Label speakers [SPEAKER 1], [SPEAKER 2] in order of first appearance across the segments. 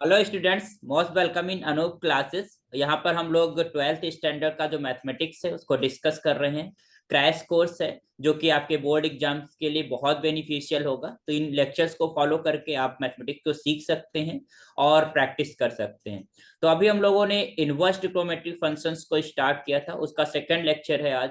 [SPEAKER 1] Hello students, most welcome in Anoop classes. यहाँ पर हम लोग 12th स्टैंडर्ड का जो मैथमेटिक्स है उसको डिस्कस कर रहे हैं। क्रैश कोर्स है जो कि आपके बोर्ड एग्जाम्स के लिए बहुत बेनिफिशियल होगा। तो इन लेक्चर्स को फॉलो करके आप मैथमेटिक्स को सीख सकते हैं और प्रैक्टिस कर सकते हैं। तो अभी हम लोगों ने इनवर्स ट्रिग्नोमेट्रिक फंक्शंस को स्टार्ट किया था, उसका सेकेंड लेक्चर है आज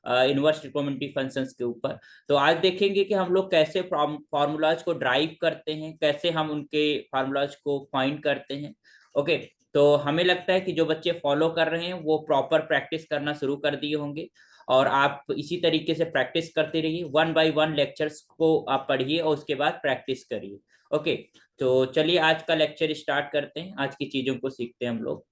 [SPEAKER 1] इनवर्स ट्रिग्नोमेट्रिक फंक्शंस के ऊपर। तो आज देखेंगे कि हम लोग कैसे फार्मूलाज को ड्राइव करते हैं, कैसे हम उनके फार्मूलाज को फाइंड करते हैं। ओके, तो हमें लगता है कि जो बच्चे फॉलो कर रहे हैं वो प्रॉपर प्रैक्टिस करना शुरू कर दिए होंगे और आप इसी तरीके से प्रैक्टिस करते रहिए। 1 बाय 1 लेक्चर्स को आप पढ़िए और उसके बाद प्रैक्टिस करिए। ओके, तो चलिए आज का लेक्चर स्टार्ट करते हैं, आज की चीजों को सीखते हैं हम लोग।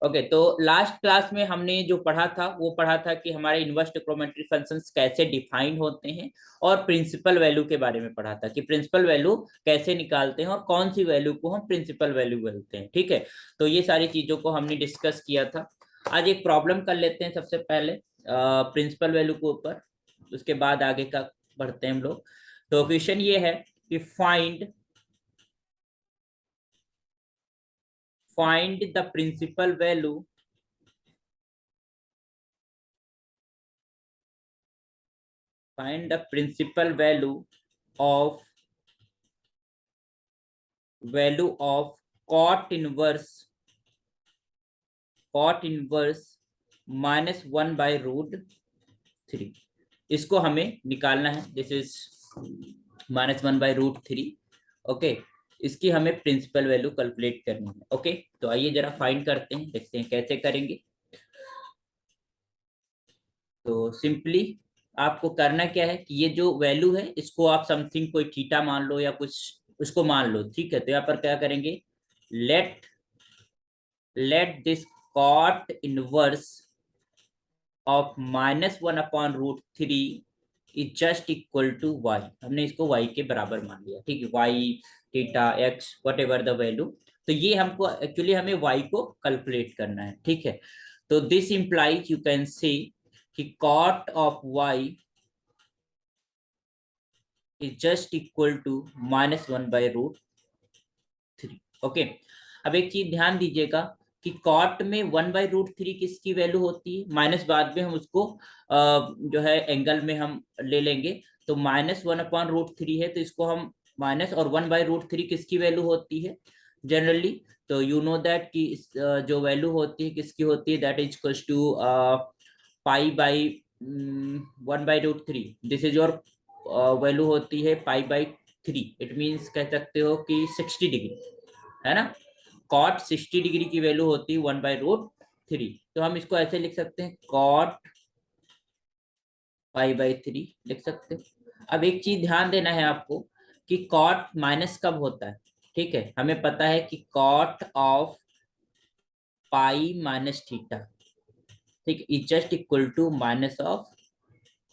[SPEAKER 1] ओके, तो लास्ट क्लास में हमने जो पढ़ा था वो पढ़ा था कि हमारे इनवर्स ट्रिग्नोमेट्रिक फंक्शंस कैसे डिफाइन होते हैं और प्रिंसिपल वैल्यू के बारे में पढ़ा था कि प्रिंसिपल वैल्यू कैसे निकालते हैं और कौन सी वैल्यू को हम प्रिंसिपल वैल्यू बोलते हैं। ठीक है, तो ये सारी चीजों को हमने डिस्कस किया था। आज एक प्रॉब्लम कर लेते हैं सबसे पहले प्रिंसिपल वैल्यू के ऊपर, उसके बाद आगे का बढ़ते हैं हम लोग। तो क्वेश्चन ये है कि find the principal value of cot inverse -1/√3। इसको हमें निकालना है। This is -1/√3। ओके, इसकी हमें प्रिंसिपल वैल्यू कैलकुलेट करनी है। ओके, तो आइए जरा फाइंड करते हैं, देखते हैं कैसे करेंगे। तो सिंपली आपको करना क्या है कि ये जो वैल्यू है इसको आप समथिंग कोई थीटा मान लो या कुछ उसको मान लो। ठीक है, तो यहाँ पर क्या करेंगे, let this cot inverse of -1/√3 is just equal to y. हमने इसको वाई के बराबर मान लिया। ठीक है, y theta x whatever the value. तो ये हमको एक्चुअली हमें वाई को कैलकुलेट करना है। ठीक है, तो this implies you can see कि cot of Y is just equal to -1/√3। Okay, अब एक चीज ध्यान दीजिएगा कि कॉट में 1/√3 किसकी वैल्यू होती है, माइनस बाद में हम उसको जो है एंगल में हम ले लेंगे। तो -1/√3 है तो इसको हम माइनस, और 1/√3 किसकी वैल्यू होती है जनरली। तो यू नो दैट कि जो वैल्यू होती है किसकी होती है, that is equal to π/1/√3। This is your value होती है π/3। इट मीन्स कह सकते हो कि 60 डिग्री, है ना। कॉट 60 डिग्री की वैल्यू होती है 1/√3। तो हम इसको ऐसे लिख सकते हैं, कॉट π/3 लिख सकते हैं। अब एक चीज ध्यान देना है आपको कि कॉट माइनस कब होता है। ठीक है, हमें पता है कि cot of pi minus theta, ठीक, is just equal to minus of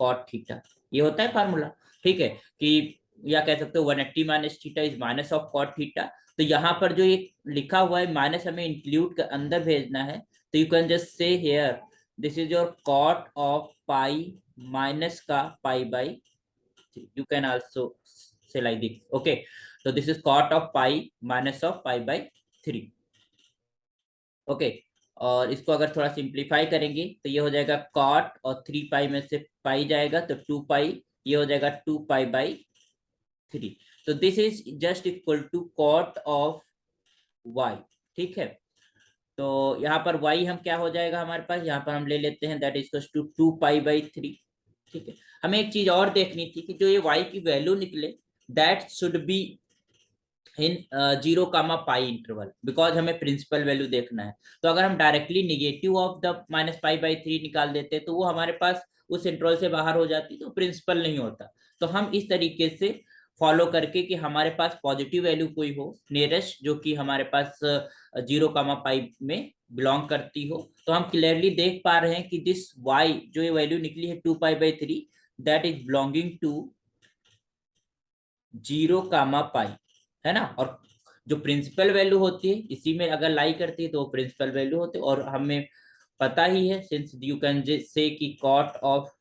[SPEAKER 1] cot theta. ये होता है फार्मूला। ठीक है, कि या कह सकते हो 180 minus theta is minus of cot theta. तो यहाँ पर जो ये लिखा हुआ है माइनस हमें इंक्लूड कर अंदर भेजना है। तो you can just say here this is your cot of pi minus का π/3। You can also say like this. Okay, तो this is cot of pi minus of π/3। Okay, और इसको अगर थोड़ा सिंप्लीफाई करेंगे तो ये हो जाएगा कॉट और 3π में से पाई जाएगा तो 2π, ये हो जाएगा 2π/3। तो this is just equal to cot of y. ठीक है, तो यहाँ पर y हम क्या हो जाएगा हमारे पास, यहाँ पर हम ले लेते हैं दैट इज टू 2π/3। ठीक है, हमें एक चीज और देखनी थी कि जो ये y की वैल्यू निकले that should be in 0, interval, because हमें प्रिंसिपल वैल्यू देखना है। तो अगर हम डायरेक्टली निगेटिव ऑफ द -π/3 निकाल देते तो वो हमारे पास उस इंटरवल से बाहर हो जाती, तो प्रिंसिपल नहीं होता। तो हम इस तरीके से फॉलो करके कि हमारे पास पॉजिटिव वैल्यू कोई हो नियरेस्ट जो कि हमारे पास 0, में बिलोंग करती हो, तो हम क्लियरली देख पा रहे हैं कि दिस y जो ये वैल्यू निकली है 2π/3 दैट इज बिलोंगिंग टू 0, है ना। और जो प्रिंसिपल वैल्यू होती है इसी में अगर लाई करती है तो वो प्रिंसिपल वैल्यू होती है। और हमें पता ही है सिंस यू कैन से कि cot of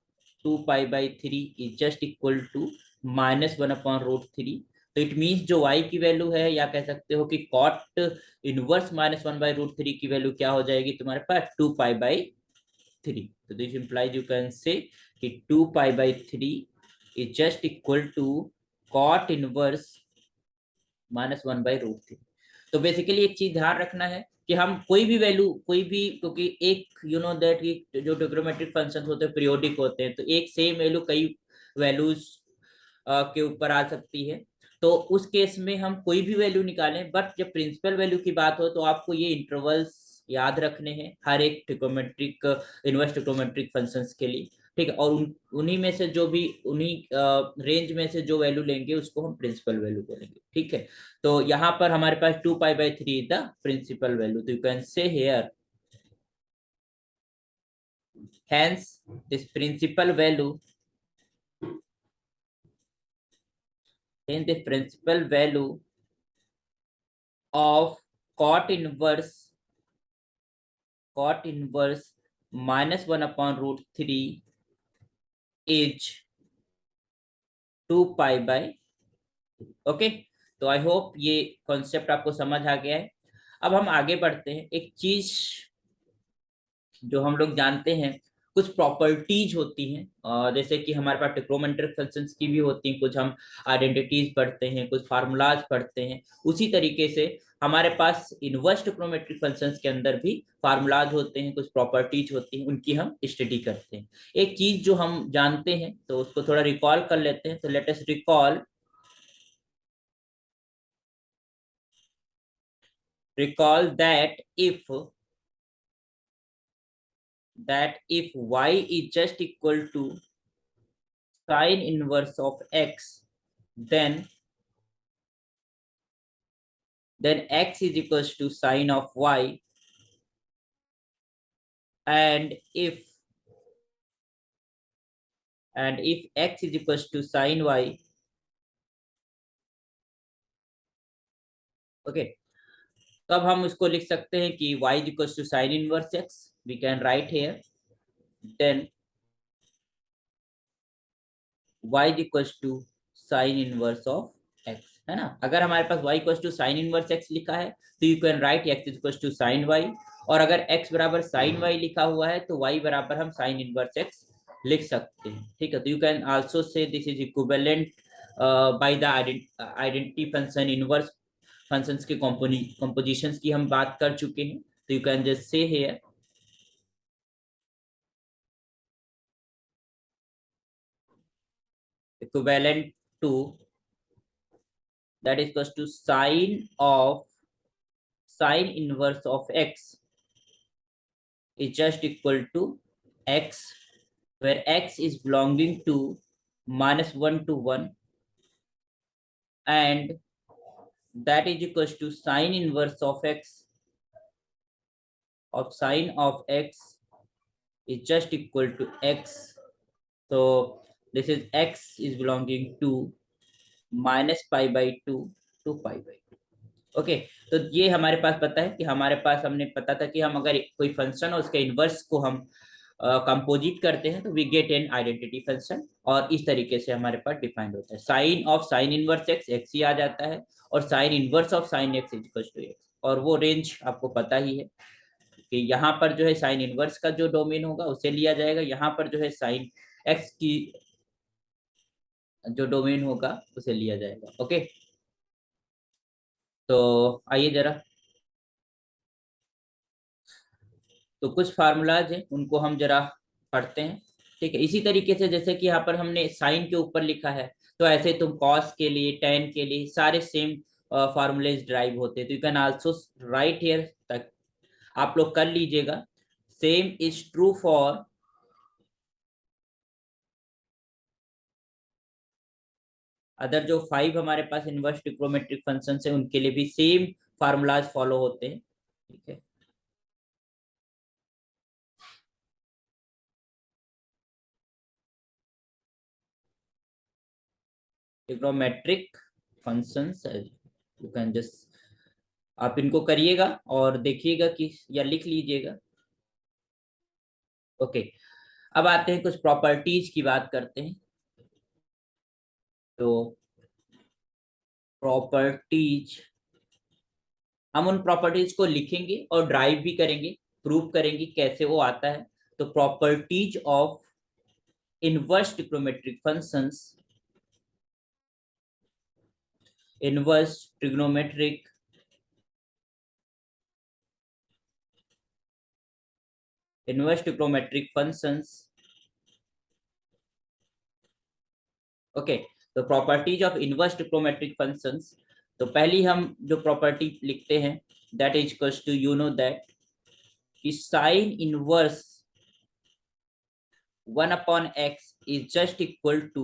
[SPEAKER 1] 2π/3 is just equal to -1/√3। तो इट मीन्स जो y की वैल्यू है, या कह सकते हो कि कॉट इनवर्स -1/√3 की वैल्यू क्या हो जाएगी तुम्हारे पास 2π/3। तो this implies you can say कि 2π/3 is just equal to cot inverse -1/√3। तो बेसिकली एक चीज ध्यान रखना है कि हम कोई भी वैल्यू, कोई भी, क्योंकि एक यू नो दैट जो ट्रिग्नोमेट्रिक फंक्शन होते हैं पीरियोडिक होते हैं, तो एक सेम वैल्यू कई वैल्यूज के ऊपर आ सकती है। तो उस केस में हम कोई भी वैल्यू निकालें, बट जब प्रिंसिपल वैल्यू की बात हो तो आपको ये इंटरवल्स याद रखने हैं हर एक ट्रिकोमेट्रिक, इनवर्स ट्रिकोमेट्रिक फंक्शंस के लिए। ठीक है, और उन्हीं में से जो भी, उन्हीं रेंज में से जो वैल्यू लेंगे उसको हम प्रिंसिपल वैल्यू बोलेंगे। ठीक है, तो यहाँ पर हमारे पास 2π/3 द प्रिंसिपल वैल्यू, तो you can say here hence this principal value, hence the principal value of cot inverse, -1/√3 is 2π/। Okay, तो आई होप ये कॉन्सेप्ट आपको समझ आ गया है। अब हम आगे बढ़ते हैं। एक चीज जो हम लोग जानते हैं, कुछ प्रॉपर्टीज होती हैं, जैसे कि हमारे पास ट्रिग्नोमेट्रिक फंक्शंस की भी होती हैं, कुछ हम आइडेंटिटीज पढ़ते हैं, कुछ फार्मूलाज पढ़ते हैं। उसी तरीके से हमारे पास इनवर्स ट्रिग्नोमेट्रिक फंक्शंस के अंदर भी फार्मूलाज होते हैं, कुछ प्रॉपर्टीज होती हैं, उनकी हम स्टडी करते हैं। एक चीज जो हम जानते हैं तो उसको थोड़ा रिकॉल कर लेते हैं। तो let us recall that if y is just equal to sine inverse of x, then x is equals to sine of y, and if x is equals to sine y, okay, तो अब हम उसको लिख सकते हैं कि y is equals to sine inverse x, we can write here, then y is equals to sine inverse of x, है ना। अगर हमारे पास y equals to sine inverse x लिखा है तो you can write x equals to sine y, और अगर x बराबर साइन y लिखा हुआ है तो y बराबर हम साइन इनवर्स x लिख सकते हैं। ठीक है, तो यू कैन आल्सो से this is equivalent by the identity function inverse functions के कंपोजिशंस की हम बात कर चुके हैं। तो you can just say here equivalent to, that is equals to sine inverse of x is just equal to x, where x is belonging to -1 to 1, and that is equals to sine inverse of x of sine of x is just equal to x. So this is x is belonging to -π/2 to π/2। Okay, तो ये हमारे पास पता है कि हमारे पास, हमने पता था कि हम अगर कोई फंक्शन हो उसके इनवर्स को हम कंपोजिट करते हैं तो we get an identity function, और इस तरीके से हमारे पास डिफाइंड होता है। Sine of sine inverse x x ही आ जाता है, और sine inverse of sine x equal to x, और वो रेंज आपको पता ही है कि यहाँ पर जो है साइन इनवर्स का जो डोमेन होगा उसे लिया जाएगा, यहाँ पर जो है साइन एक्स की जो डोमेन होगा उसे लिया जाएगा। ओके, तो आइए जरा, तो कुछ फार्मूलाज हैं उनको हम जरा पढ़ते हैं। ठीक है, इसी तरीके से जैसे कि यहाँ पर हमने साइन के ऊपर लिखा है, तो ऐसे तुम कॉस के लिए, टेन के लिए सारे सेम फार्मूलेज ड्राइव होते हैं। तो you can also right here, तक आप लोग कर लीजिएगा। Same is true for other जो 5 हमारे पास इनवर्स ट्रिग्नोमेट्रिक फंक्शन है, उनके लिए भी सेम फार्मूलाज फॉलो होते हैं। ठीक है, trigonometric functions, you can just, आप इनको करिएगा और देखिएगा कि, या लिख लीजिएगा। ओके, अब आते हैं कुछ प्रॉपर्टीज की बात करते हैं। तो प्रॉपर्टीज, हम उन प्रॉपर्टीज को लिखेंगे और ड्राइव भी करेंगे, प्रूव करेंगे कैसे वो आता है। तो properties of inverse trigonometric functions, inverse trigonometric functions. Okay, तो properties of inverse trigonometric functions. तो पहली हम जो प्रॉपर्टी लिखते हैं, that is equals to, you know that कि sine inverse 1/x is just equal to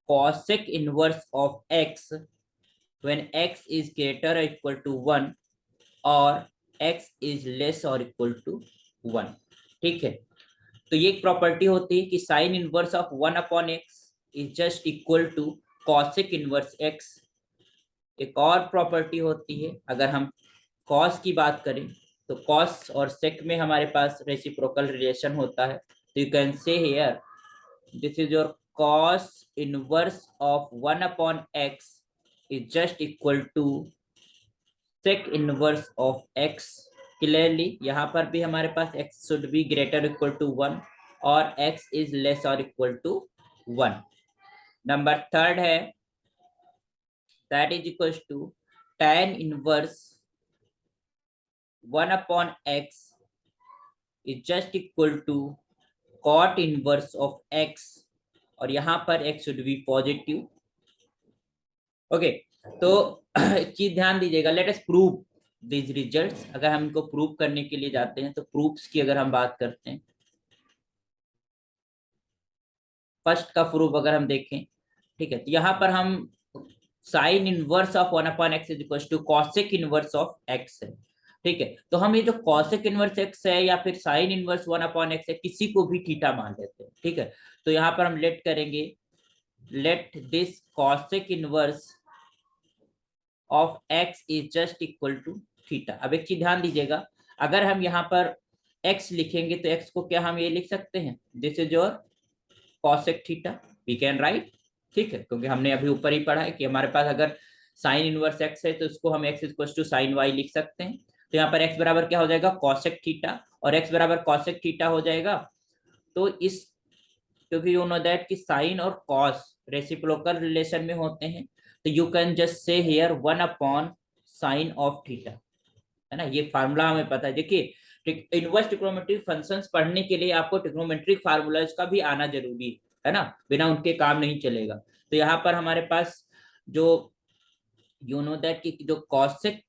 [SPEAKER 1] cosec inverse of x when x is greater or equal to 1 और x is less or equal to 1। ठीक है, तो ये एक property होती है कि sine inverse of 1/x is just equal to cosec inverse x। एक और प्रॉपर्टी होती है, अगर हम कॉस की बात करें तो कॉस और सेक में हमारे पास रेसिप्रोकल रिलेशन होता है। तो यू कैन से here this is your cos inverse of 1/x is just equal to sec inverse of x। Clearly यहाँ पर भी हमारे पास x should be greater equal to 1 और x is less or equal to 1। Number third है that is equals to tan inverse 1/x is just equal to cot inverse of x और यहाँ पर x should be positive. Okay, तो एक चीज ध्यान दीजिएगा, let us prove this results. अगर हम इनको प्रूव करने के लिए जाते हैं तो प्रूफ्स की अगर हम बात करते हैं, फर्स्ट का प्रूफ अगर हम देखें, ठीक है, तो यहाँ पर हम sine inverse of 1/x is equal to cosec inverse of x है। ठीक है, तो हम ये जो कॉसेक इनवर्स x है या फिर साइन इनवर्स 1/x है, किसी को भी थीटा मान लेते हैं। ठीक है, तो यहाँ पर हम लेट करेंगे, let this cosec inverse of x is just equal to theta. अब एक चीज ध्यान दीजिएगा, अगर हम यहाँ पर x लिखेंगे तो x को क्या हम ये लिख सकते हैं, this is your cosec theta, we can write. ठीक है, क्योंकि हमने अभी ऊपर ही पढ़ा है कि हमारे पास अगर साइन इनवर्स x है तो उसको हम x equal to sine y लिख सकते हैं। तो यहाँ पर x बराबर क्या हो जाएगा, कॉसेक थीटा, और x बराबर कॉसेक थीटा हो जाएगा। तो इस, क्योंकि यू नो दैट कि साइन और कॉस रेसिप्रोकल रिलेशन में होते हैं, तो you can just say here 1/साइन ऑफ थीटा, है ना। ये फार्मूला हमें पता है। देखिए, इनवर्स ट्रिग्नोमेट्रिक फंक्शंस पढ़ने के लिए आपको ट्रिग्नोमेट्रिक फार्मूलाज का भी आना जरूरी है ना, बिना उनके काम नहीं चलेगा। तो यहाँ पर हमारे पास जो यू नो दैट कि जो कॉसेक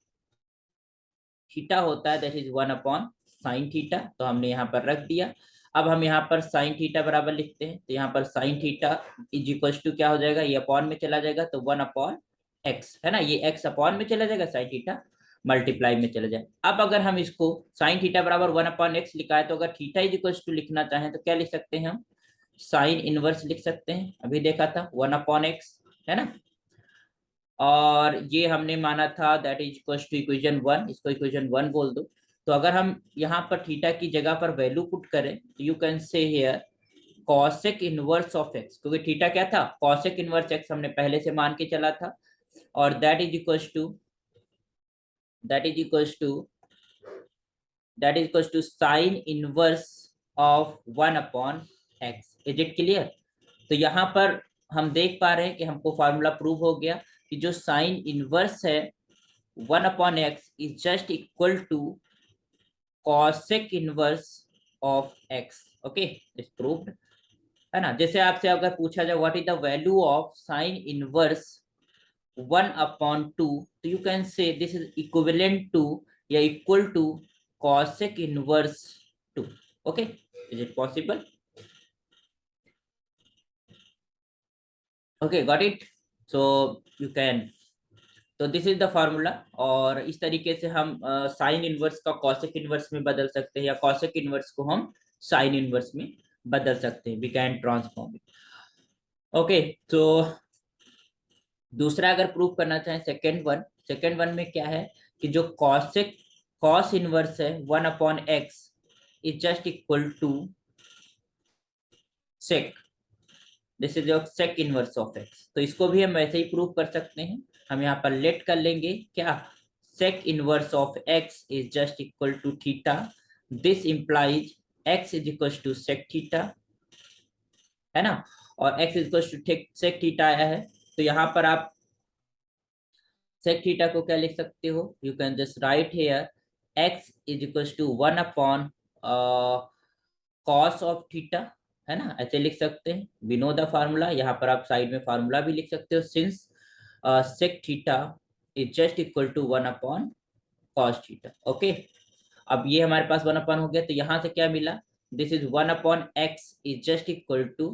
[SPEAKER 1] थीटा होता है दैट इज 1/साइन थीटा, तो हमने यहाँ पर रख दिया। अब हम यहाँ पर साइन थीटा बराबर लिखते हैं, तो यहाँ पर sine theta is equal to क्या हो जाएगा, ये अपॉन में चला जाएगा तो 1/x, है ना, ये x अपॉन में चला जाएगा, साइन थीटा मल्टीप्लाई में चला जाए। अब अगर हम इसको साइन थीटा बराबर 1/x लिखा है, तो अगर थीटा इज इक्वल टू लिखना चाहें तो क्या लिख सकते हैं हम, साइन इनवर्स लिख सकते हैं, अभी देखा था 1/x, है ना। और ये हमने माना था that is equal to equation 1, इसको इक्वेशन 1 बोल दो। तो अगर हम यहाँ पर थीटा की जगह पर वैल्यू पुट करें, यू कैन से here cosec inverse of x, क्योंकि थीटा क्या था, कॉसेक इनवर्स x हमने पहले से मान के चला था, और that is equal to sine inverse of 1/x। Is it clear. तो यहाँ पर हम देख पा रहे हैं कि हमको फॉर्मूला प्रूव हो गया कि जो साइन इनवर्स है 1/x is just equal to cosec inverse of x। Okay, it's proved, है ना। जैसे आपसे अगर पूछा जाए what is the value of sine inverse 1/2, तो you can say this is equivalent to या equal to cosec inverse 2। okay, is it possible? okay, got it, so you can, तो दिस इज द फॉर्मूला। और इस तरीके से हम sine inverse का cosec inverse में बदल सकते हैं, या कॉसेक इनवर्स को हम साइन इनवर्स में बदल सकते हैं, we can transform it. Okay, तो दूसरा अगर प्रूव करना चाहें, सेकेंड वन में क्या है कि जो कॉस इनवर्स है 1/x is just equal to sec. This is your sec inverse of x. तो इसको भी हम वैसे ही प्रूव कर सकते हैं। हम यहाँ पर लेट कर लेंगे क्या, sec inverse of x is just equal to theta. This implies x is equal to sec theta, है ना, और x is equal to sec theta आया है। तो यहाँ पर आप सेक थीटा को क्या लिख सकते हो, you can just write here x is equal to 1 upon cos of theta, है ना, ऐसे लिख सकते हैं। वी नो द फार्मूला, यहाँ पर आप साइड में फार्मूला भी लिख सकते हो, since sec theta is just equal to 1 upon cos theta. Okay, अब ये हमारे पास 1 अपॉन हो गया, तो यहाँ से क्या मिला, this is 1 upon x is just equal to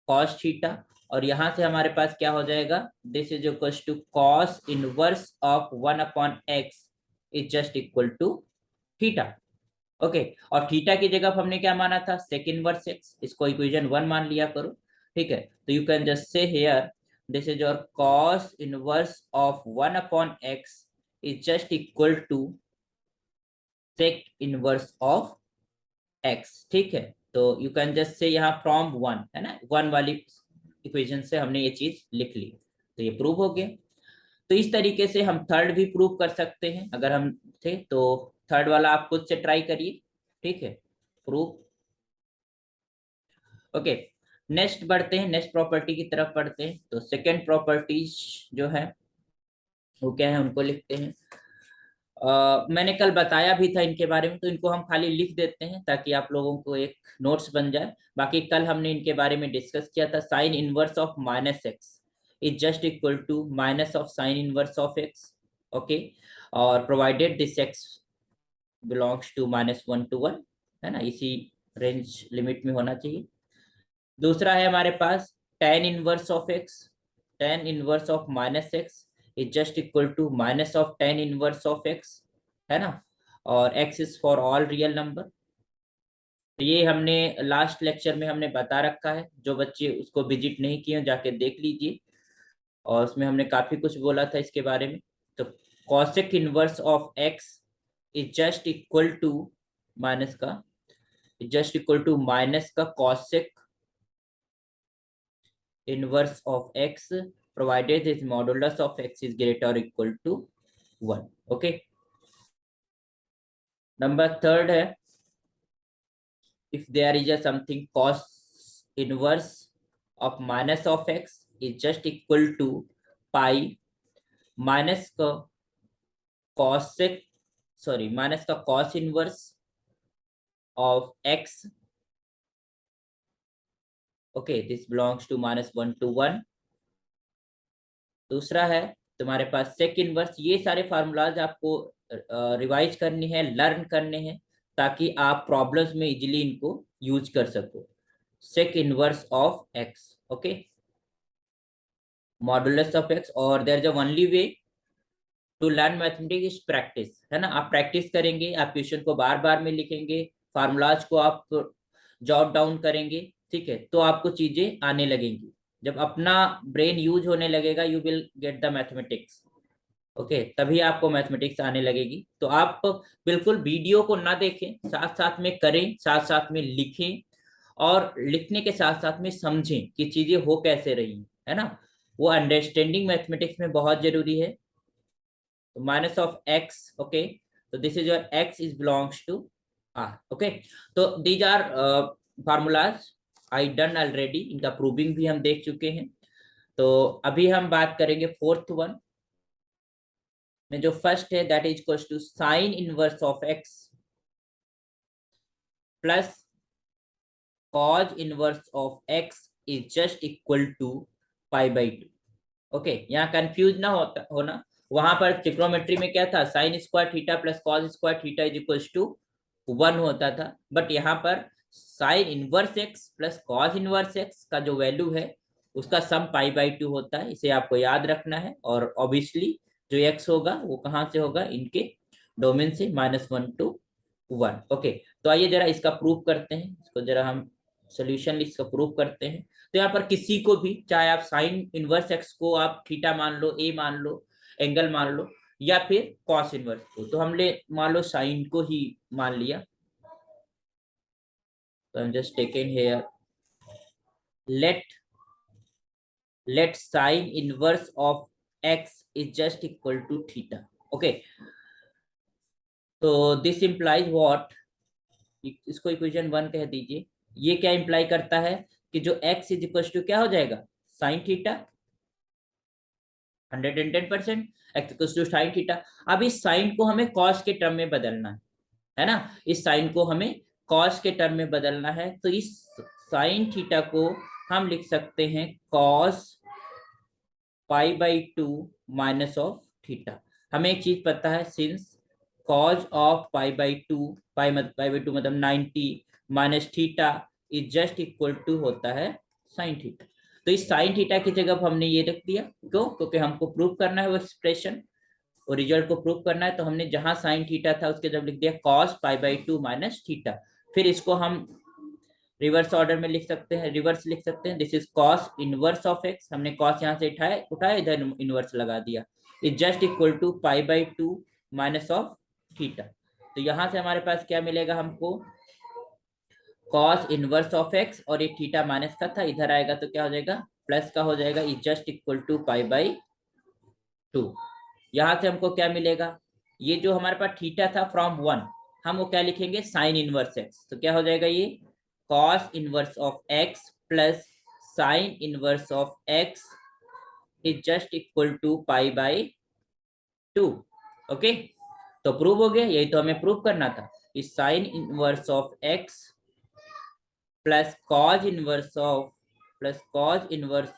[SPEAKER 1] cos theta, और यहाँ से हमारे पास क्या हो जाएगा, this is equal to cos inverse of 1 upon x is just equal to theta. Okay, और थीटा की जगह हमने क्या माना था, सेक इनवर्स एक्स, इसको इक्वेशन 1 मान लिया करो। ठीक है, तो you can just say here this is your cos inverse of 1 upon x is just equal to sec inverse of x. ठीक है, तो यू कैन जस्ट से यहाँ फ्रॉम 1, है ना, 1 वाली इक्वेशन से हमने ये चीज लिख ली, तो ये प्रूव हो गया। तो इस तरीके से हम थर्ड भी प्रूव कर सकते हैं, अगर हम थे तो थर्ड वाला आप खुद से ट्राई करिए। ठीक है, प्रूव। ओके, नेक्स्ट बढ़ते हैं, नेक्स्ट प्रॉपर्टी की तरफ बढ़ते हैं। तो सेकेंड प्रॉपर्टीज जो है वो क्या है, उनको लिखते हैं। मैंने कल बताया भी था इनके बारे में, तो इनको हम खाली लिख देते हैं ताकि आप लोगों को एक नोट्स बन जाए। बाकी कल हमने इनके बारे में डिस्कस किया था, sine inverse of minus x is just equal to minus of sine inverse of x. Okay, और provided this x belongs to -1 to 1, है ना, इसी रेंज लिमिट में होना चाहिए। दूसरा है हमारे पास tan inverse of x, tan inverse of minus x is just equal to minus of tan inverse of x, है ना, और x is for all real number. तो ये हमने लास्ट लेक्चर में हमने बता रखा है, जो बच्चे उसको विजिट नहीं किए जाके देख लीजिए, और उसमें हमने काफी कुछ बोला था इसके बारे में। तो cosec inverse of x is just equal to minus का, जस्ट इक्वल टू माइनस का cosec inverse of x provided this modulus of x is greater or equal to 1. Okay, number third है, if there is a something cos inverse of minus of x is just equal to pi minus का cosec, sorry, minus का cos inverse of x. Okay, this belongs to -1 to 1. दूसरा है तुम्हारे पास sec inverse. ये सारे formulas आपको revise करनी है, लर्न करने हैं, ताकि आप प्रॉब्लम्स में इजीली इनको यूज कर सको। Sec inverse of x, okay, modulus of x, और there is only way to learn mathematics is practice, है ना। आप प्रैक्टिस करेंगे, आप क्वेश्चन को बार बार में लिखेंगे, फार्मूलाज को आप जॉट डाउन करेंगे, ठीक है, तो आपको चीजें आने लगेंगी। जब अपना ब्रेन यूज होने लगेगा, you will get the mathematics. Okay, तभी आपको मैथमेटिक्स आने लगेगी। तो आप बिल्कुल वीडियो को ना देखें, साथ साथ में करें, साथ साथ में लिखें, और लिखने के साथ साथ में समझें कि चीजें हो कैसे रही, है ना। वो अंडरस्टैंडिंग मैथमेटिक्स में बहुत जरूरी है। तो माइनस ऑफ एक्स, ओके, तो this is your x is belongs to r. Okay, तो these are formulas I done already, इनका प्रूविंग भी हम देख चुके हैं। तो अभी हम बात करेंगे फोर्थ वन में, जो फर्स्ट है that is equal to sine inverse of x plus cos inverse of x is just equal to π/2। Okay, यहाँ कंफ्यूज ना होना, वहां पर ट्रिग्नोमेट्री में क्या था, sine square theta plus cos square theta is equal to 1 होता था, बट यहाँ पर sine inverse x plus cos inverse x का जो वैल्यू है उसका सम π/2 होता है। इसे आपको याद रखना है, और ऑब्वियसली जो एक्स होगा वो कहाँ से होगा, इनके डोमेन से -1 to 1। ओके, तो आइए जरा इसका प्रूफ करते हैं, इसको जरा हम सोल्यूशन इसका प्रूफ करते हैं। तो यहाँ पर किसी को भी, चाहे आप साइन इनवर्स एक्स को आप थीटा मान लो, ए मान लो, एंगल मान लो, या फिर कॉस इनवर्स को, तो हमने मान लो साइन को ही मान लिया। तो हम just taken here let sin inverse of x is just equal to theta. Okay, तो दिस implies what, इसको इक्वेशन 1 कह दीजिए। ये क्या इंप्लाई करता है कि जो x इज इक्वल टू क्या हो जाएगा, sine theta, 110%, x equal to sine theta. अब इस साइन को हमें कॉस के टर्म में बदलना है ना, इस साइन को हमें कॉस के टर्म में बदलना है। तो इस साइन थीटा को हम लिख सकते हैं कॉस π/2 माइनस ऑफ थीटा। हमें एक चीज पता है, सिंस कॉज ऑफ π/2, π/2 मतलब 90 minus theta is just equal to होता है साइन थीटा। तो इस साइन थीटा की जगह हमने ये रख दिया, क्यों, क्योंकि हमको प्रूव करना है वो एक्सप्रेशन और रिजल्ट को प्रूव करना है। तो हमने जहां साइन थीटा था उसके जब लिख दिया कॉस π/2 माइनस थीटा। फिर इसको हम रिवर्स ऑर्डर में लिख सकते हैं, रिवर्स लिख सकते हैं, this is cos inverse of x. हमने कॉस यहां से उठाया इधर इनवर्स लगा दिया, is just equal to π/2 minus of theta. तो यहां से हमारे पास क्या मिलेगा हमको, कॉस इनवर्स ऑफ एक्स, और ये थीटा माइनस का था, इधर आएगा तो क्या हो जाएगा, प्लस का हो जाएगा, इज जस्ट इक्वल टू π/2। यहां से हमको क्या मिलेगा, ये जो हमारे पास थीटा था फ्रॉम 1, हम वो क्या लिखेंगे, साइन इनवर्स एक्स। तो क्या हो जाएगा, ये cos inverse of x plus sine inverse of x is just equal to π/2। Okay, तो प्रूव हो गया, यही तो हमें प्रूव करना था। इस sine inverse of x plus cos inverse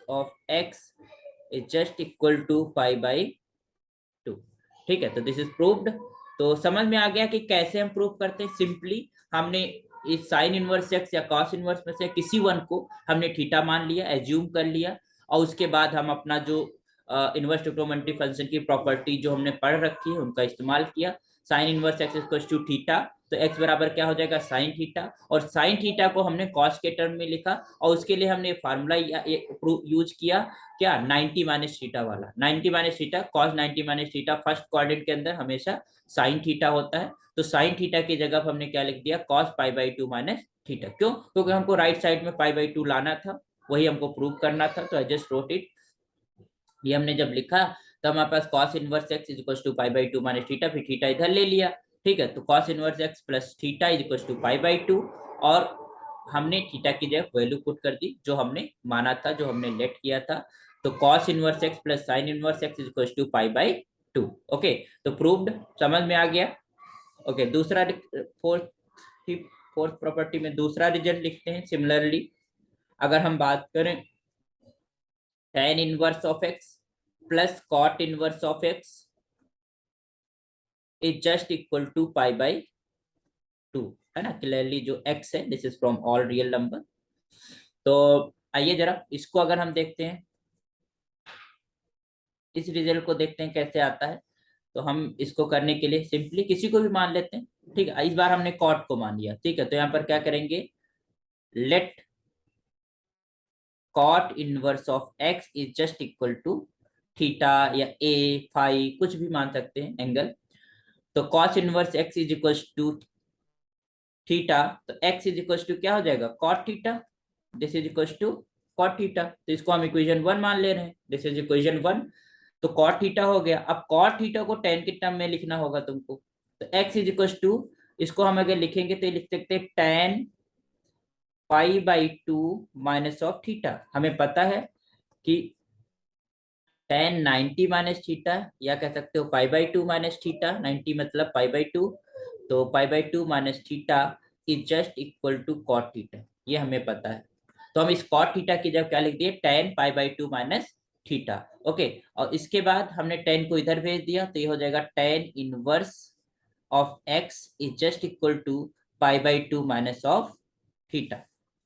[SPEAKER 1] of x is just equal to π/2। ठीक है, तो दिस इज प्रूव्ड। तो समझ में आ गया कि कैसे हम प्रूव करते हैं। सिंपली हमने इस साइन इनवर्स एक्स या कॉस इनवर्स में से किसी वन को हमने थीटा मान लिया, एज्यूम कर लिया, और उसके बाद हम अपना जो इनवर्स ट्रिग्नोमेट्री फंक्शन की प्रॉपर्टी जो हमने पढ़ रखी है उनका इस्तेमाल किया। Sine inverse x equal to theta, तो x बराबर क्या हो जाएगा, साइन थीटा, और साइन थीटा को हमने कॉस के टर्म में लिखा, और उसके लिए हमने फार्मूला यूज किया, क्या, 90 माइनस थीटा वाला। 90 minus theta, cos 90 minus theta first quadrant के अंदर हमेशा साइन थीटा होता है। तो साइन थीटा की जगह पर हमने क्या लिख दिया, कॉस π/2 माइनस थीटा। क्यों, क्योंकि हमको राइट साइड में π/2 लाना था, वही हमको प्रूव करना था। तो आई जस्ट रोट इट। ये हमने जब लिखा तो हमारे पास cos inverse x is equal to π/2 minus theta, फिर थीटा इधर ले लिया। ठीक है, तो cos inverse x plus theta is equal to π/2, और हमने थीटा की जगह वैल्यू पुट कर दी जो हमने माना था, जो हमने लेट किया था। तो cos inverse x plus sine inverse x is equal to π/2। Okay, तो प्रूव्ड, समझ में आ गया। ओके, दूसरा फोर्थ प्रॉपर्टी में दूसरा रिजल्ट लिखते हैं। सिमिलरली अगर हम बात करें tan inverse of x plus cot inverse of x is just equal to π/2, है ना। क्लियरली जो x है, this is from all real number. तो आइए जरा इसको अगर हम देखते हैं, इस रिजल्ट को देखते हैं कैसे आता है। तो हम इसको करने के लिए सिंपली किसी को भी मान लेते हैं। ठीक है, इस बार हमने कॉट को मान लिया। ठीक है, तो यहाँ पर क्या करेंगे, let cot inverse of x is just equal to theta या ए फाई, कुछ भी मान सकते हैं एंगल। तो cos inverse x is equal to theta, तो एक्स इज इक्वल टू क्या हो जाएगा, cot theta, this is equal to cot theta. तो इसको हम इक्वेशन 1 मान ले रहे हैं, दिस इज इक्वेशन 1। तो कॉट थीटा हो गया। अब कॉट थीटा को टेन के टर्म में लिखना होगा तुमको। तो एक्स इज इक्वल टू, इसको हम अगर लिखेंगे तो लिख सकते हैं टेन π/2 माइनस ऑफ थीटा। हमें पता है कि टेन 90 माइनस थीटा, या कह सकते हो π/2 माइनस थीटा, 90 मतलब π/2, तो π/2 minus theta is just equal to cot theta, ये हमें पता है। तो हम इस कॉट थीटा की जब क्या लिख दिए, टेन π/2 माइनस थीटा। ओके, और इसके बाद हमने टेन को इधर भेज दिया, तो ये हो जाएगा tan inverse of x is just equal to π/2 minus of theta.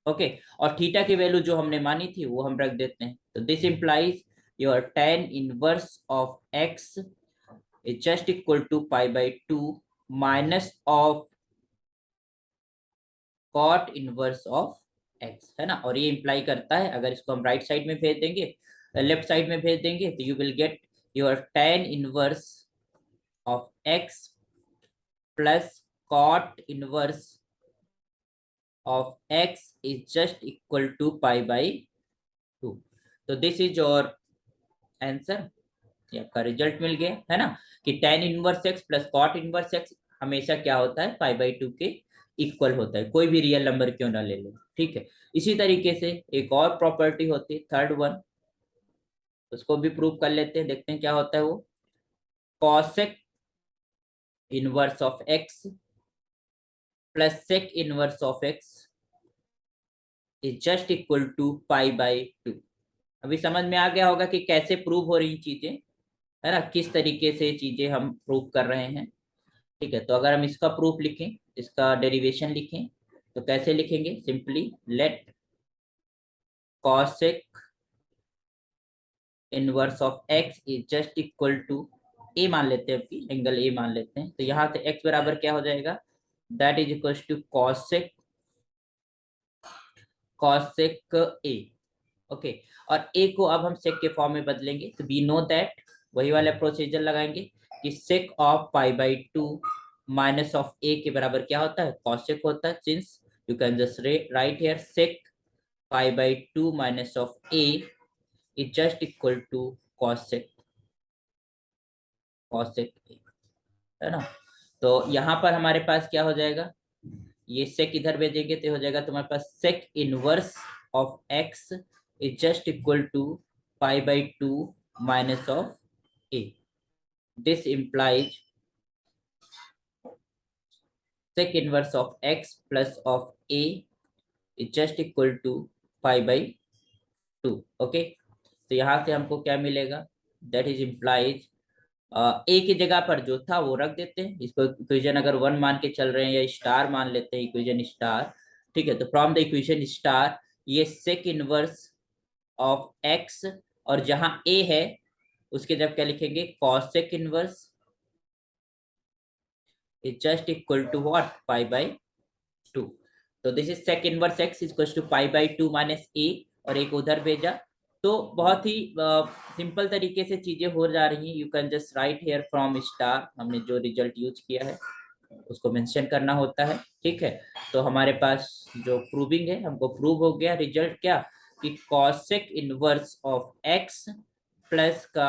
[SPEAKER 1] Okay, और थीटा की वैल्यू जो हमने मानी थी वो हम रख देते हैं। तो this implies your tan inverse of x is just equal to π/2 minus of cot inverse of x, है ना। और ये इंप्लाई करता है, अगर इसको हम राइट साइड में भेज देंगे, लेफ्ट साइड में भेज देंगे, तो you will get your tan inverse of x plus cot inverse of x is just equal to π/2, 2। तो दिस इज योर आंसर, ये आपका रिजल्ट मिल गया है ना, कि tan inverse x plus cot inverse x हमेशा क्या होता है, π/2 के इक्वल होता है, कोई भी रियल नंबर क्यों ना ले ले। ठीक है, इसी तरीके से एक और प्रॉपर्टी होती है थर्ड वन, उसको भी प्रूव कर लेते हैं, देखते हैं क्या होता है वो। cosec इनवर्स ऑफ x प्लस sec inverse of x is just equal to π/2। अभी समझ में आ गया होगा कि कैसे प्रूव हो रही चीजें, है ना, किस तरीके से चीजें हम प्रूव कर रहे हैं। ठीक है, तो अगर हम इसका प्रूफ लिखें, इसका डेरिवेशन लिखें, तो कैसे लिखेंगे, simply let cosec inverse of x is just equal to a मान लेते हैं, अभी एंगल a मान लेते हैं, तो यहाँ से x बराबर क्या हो जाएगा, that is equal to cosec a। Okay, और a को अब हम sec के फॉर्म में बदलेंगे, तो वी नो दैट, वही वाला प्रोसीजर लगाएंगे कि sec of π/2 minus of a के बराबर क्या होता है, cosec होता है, since you can just write here sec π/2 minus of a is just equal to cosec cosec a, है ना। तो यहाँ पर हमारे पास क्या हो जाएगा, ये sec इधर भेजेंगे तो हो जाएगा तुम्हारे पास sec inverse of x is just equal to π/2 minus of a। This implies sec inverse of x plus of a is just equal to π/2। Okay, तो यहाँ से हमको क्या मिलेगा, दैट इज इम्प्लाइज ए की जगह पर जो था वो रख देते हैं, इसको इक्वेशन अगर वन मान के चल रहे हैं या स्टार मान लेते हैं, इक्वेशन स्टार। ठीक है, तो फ्रॉम द इक्वेशन स्टार ये सेक इनवर्स ऑफ एक्स, और जहां ए है उसके जब क्या लिखेंगे, cosec inverse is just equal to what, π/2। तो this is sec inverse x is equal to π/2 minus a, और एक उधर भेजा। तो बहुत ही सिंपल तरीके से चीजें हो जा रही हैं, you can just write here from star, हमने जो रिजल्ट यूज किया है उसको मेंशन करना होता है। ठीक है, तो हमारे पास जो प्रूविंग है, हमको प्रूव हो गया रिजल्ट क्या, कि cosec inverse of x plus का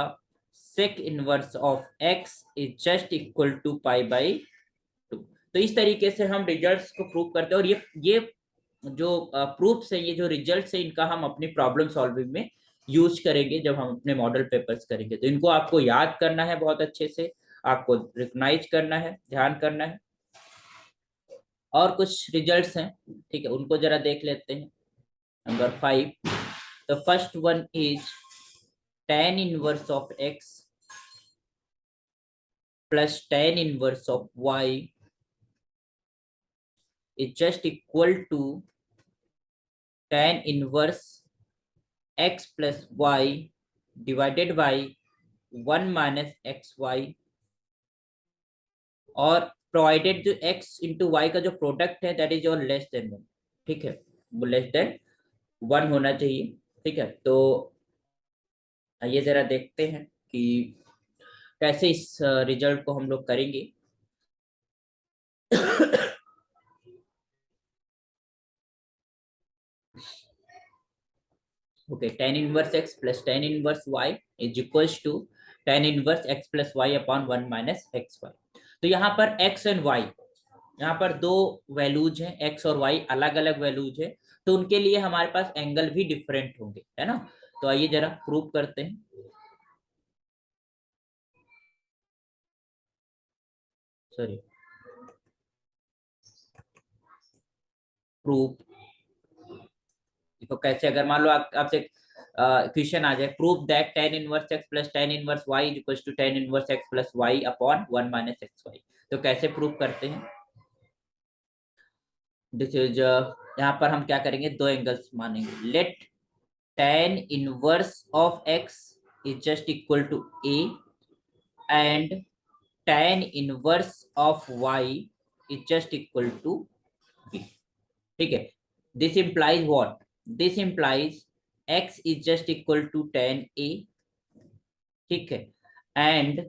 [SPEAKER 1] sec inverse of x is just equal to π/2। तो इस तरीके से हम रिजल्ट्स को प्रूव करते हैं, और ये जो प्रूफ्स है, ये जो रिजल्ट्स है, इनका हम अपनी प्रॉब्लम सॉल्विंग में यूज करेंगे जब हम अपने मॉडल पेपर्स करेंगे। तो इनको आपको याद करना है बहुत अच्छे से, आपको रिकॉग्नाइज करना है, ध्यान करना है। और कुछ रिजल्ट्स हैं, ठीक है, उनको जरा देख लेते हैं। Number 5, the first one is tan inverse of x plus tan inverse of y is just equal to tan inverse x plus y divided by 1 minus xy, और प्रोवाइडेड जो x इंटू वाई का जो product है that is और less than 1। ठीक है, वो less than 1 होना चाहिए। ठीक है, तो ये जरा देखते हैं कि कैसे इस रिजल्ट को हम लोग करेंगे। Okay, tan inverse x plus tan inverse y is equals to tan inverse x plus y upon 1 minus xy। तो यहाँ पर x एंड y, यहाँ पर दो वैल्यूज हैं, x और y अलग अलग वैल्यूज है, तो उनके लिए हमारे पास एंगल भी डिफरेंट होंगे, है ना। तो आइए जरा प्रूव करते हैं। सॉरी, प्रूव, देखो कैसे, अगर मान लो आपसे क्वेश्चन आ जाए, prove that tan inverse x plus tan inverse y is equal to tan inverse x plus y upon 1 minus xy, तो कैसे प्रूव करते हैं। दिस इज, यहाँ पर हम क्या करेंगे, दो एंगल्स मानेंगे, let tan inverse of x is just equal to a and tan inverse of y is just equal to b। ठीक है, this implies what, this implies x is just equal to tan a। ठीक है, and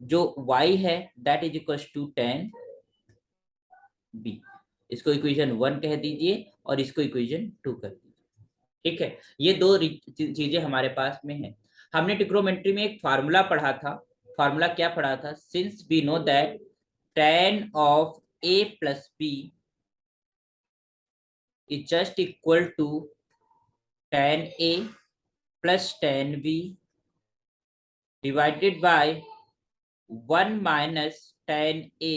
[SPEAKER 1] जो y है that is equal to tan b। इसको equation 1 कह दीजिए और इसको इक्वेशन 2 कर दीजिए। ठीक है, ये दो चीजें हमारे पास में है। हमने ट्रिग्नोमेट्री में एक फार्मूला पढ़ा था। फार्मूला क्या पढ़ा था? Since we know that tan of a plus b is just equal to tan a plus tan b divided by 1 minus tan a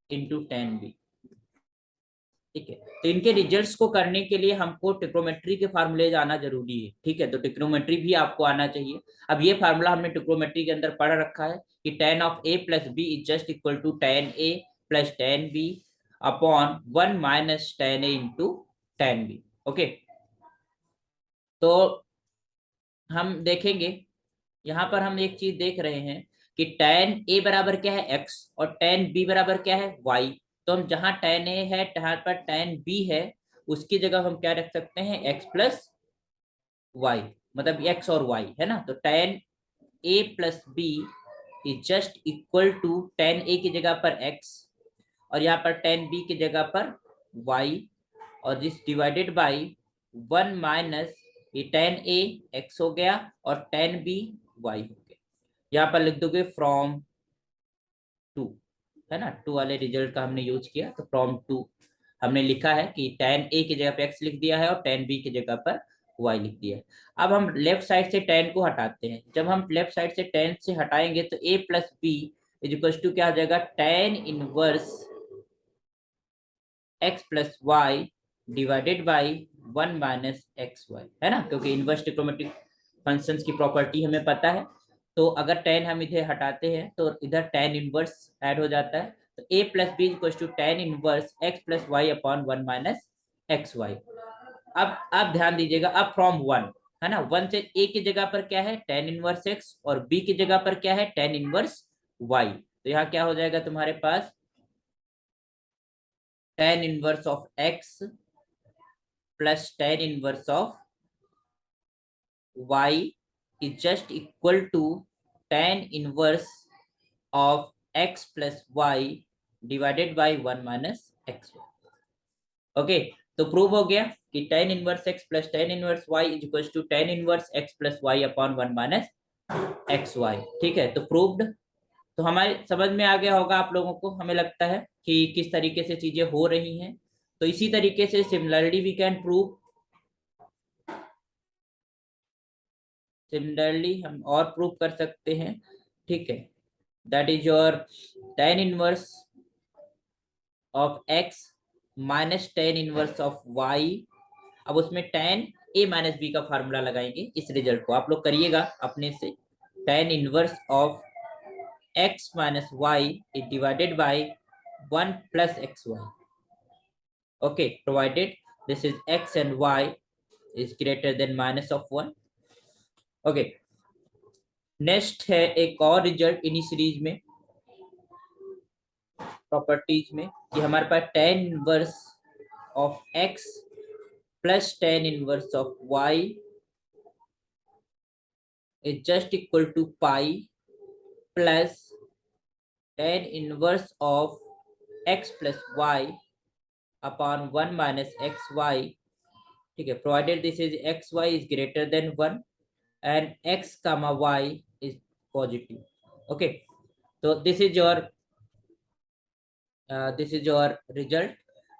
[SPEAKER 1] into tan b। ठीक है, तो इनके रिजल्ट्स को करने के लिए हमको ट्रिग्नोमेट्री के फार्मूले आना जरूरी है। ठीक है, तो ट्रिग्नोमेट्री भी आपको आना चाहिए। अब ये फार्मूला हमने ट्रिग्नोमेट्री के अंदर पढ़ रखा है कि tan of a plus B is just equal to tan a plus tan b upon 1 minus tan a into tan b। Okay, तो हम देखेंगे, यहाँ पर हम एक चीज देख रहे हैं कि tan a बराबर क्या है? x, और tan b बराबर क्या है? y। तो हम जहां tan a है, जहां पर tan b है, उसकी जगह हम क्या रख सकते हैं? x प्लस y, मतलब x और y है ना। तो tan a plus b is just equal to tan a की जगह पर x, और यहाँ पर tan b की जगह पर y, और दिस डिवाइडेड बाई 1 माइनस ये tan a x हो गया और tan b y हो गया। यहाँ पर लिख दोगे फ्रॉम टू, है ना, टू वाले रिजल्ट का हमने यूज किया, तो फ्रॉम टू हमने लिखा है कि tan a की जगह पर x लिख दिया है और tan b की जगह पर y लिख दिया है। अब हम लेफ्ट साइड से tan को हटाते हैं। जब हम लेफ्ट साइड से tan से हटाएंगे तो a plus B is equal to क्या हो जाएगा? tan inverse x plus y divided by 1 minus x y, है ना, क्योंकि इनवर्स ट्रिग्नोमेट्रिक फंक्शंस की प्रॉपर्टी हमें पता है। तो अगर tan हम इधर हटाते हैं तो इधर tan इनवर्स ऐड हो जाता है। तो a plus b equal to tan inverse x plus y upon 1 minus x y. अब ध्यान दीजिएगा, अब फ्रॉम वन, है ना, वन से a की जगह पर क्या है? tan इनवर्स x, और b की जगह पर क्या है? tan inverse y। तो यहाँ क्या हो जाएगा तुम्हारे पास? tan inverse of x plus tan inverse of y is just equal to tan inverse of x plus y divided by 1 minus x। Okay, तो प्रूव हो गया कि tan inverse x plus tan inverse y is equal to tan inverse x plus y upon 1 minus x y. ठीक है, तो proved. तो हमारे समझ में आ गया होगा आप लोगों को, हमें लगता है कि किस तरीके से चीजें हो रही हैं। तो इसी तरीके से similarly we can prove, similarly हम और प्रूव कर सकते हैं। ठीक है, that is your tan inverse of x minus tan inverse of y। अब उसमें tan a माइनस बी का फार्मूला लगाएंगे। इस रिजल्ट को आप लोग करिएगा अपने से। tan inverse of x minus y is divided by 1 plus x y. Okay, provided this is x and y is greater than minus of 1। Okay, next है एक और रिजल्ट इन्हीं सीरीज में, प्रॉपर्टीज में, कि हमारे पास tan inverse of x plus tan inverse of y is just equal to pi plus tan inverse of x plus y upon 1 minus x y. ठीक है, provided this is x y is greater than 1 and x comma y is positive. Okay, तो this is your result.